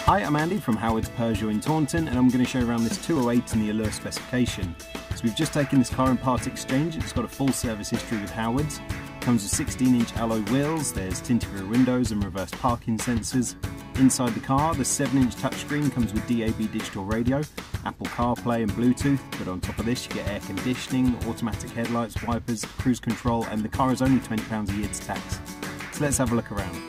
Hi, I'm Andy from Howard's Peugeot in Taunton, and I'm going to show you around this 208 in the Allure specification. So we've just taken this car in part exchange. It's got a full service history with Howard's. Comes with 16-inch alloy wheels, there's tinted rear windows and reverse parking sensors. Inside the car, the 7-inch touchscreen comes with DAB digital radio, Apple CarPlay and Bluetooth, but on top of this you get air conditioning, automatic headlights, wipers, cruise control, and the car is only £20 a year to tax. So let's have a look around.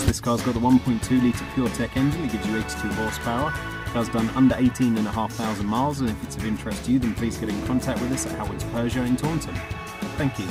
This car's got the 1.2 litre PureTech engine that gives you 82 horsepower. The car's done under 18,500 miles, and if it's of interest to you, then please get in contact with us at Howard's Peugeot in Taunton. Thank you.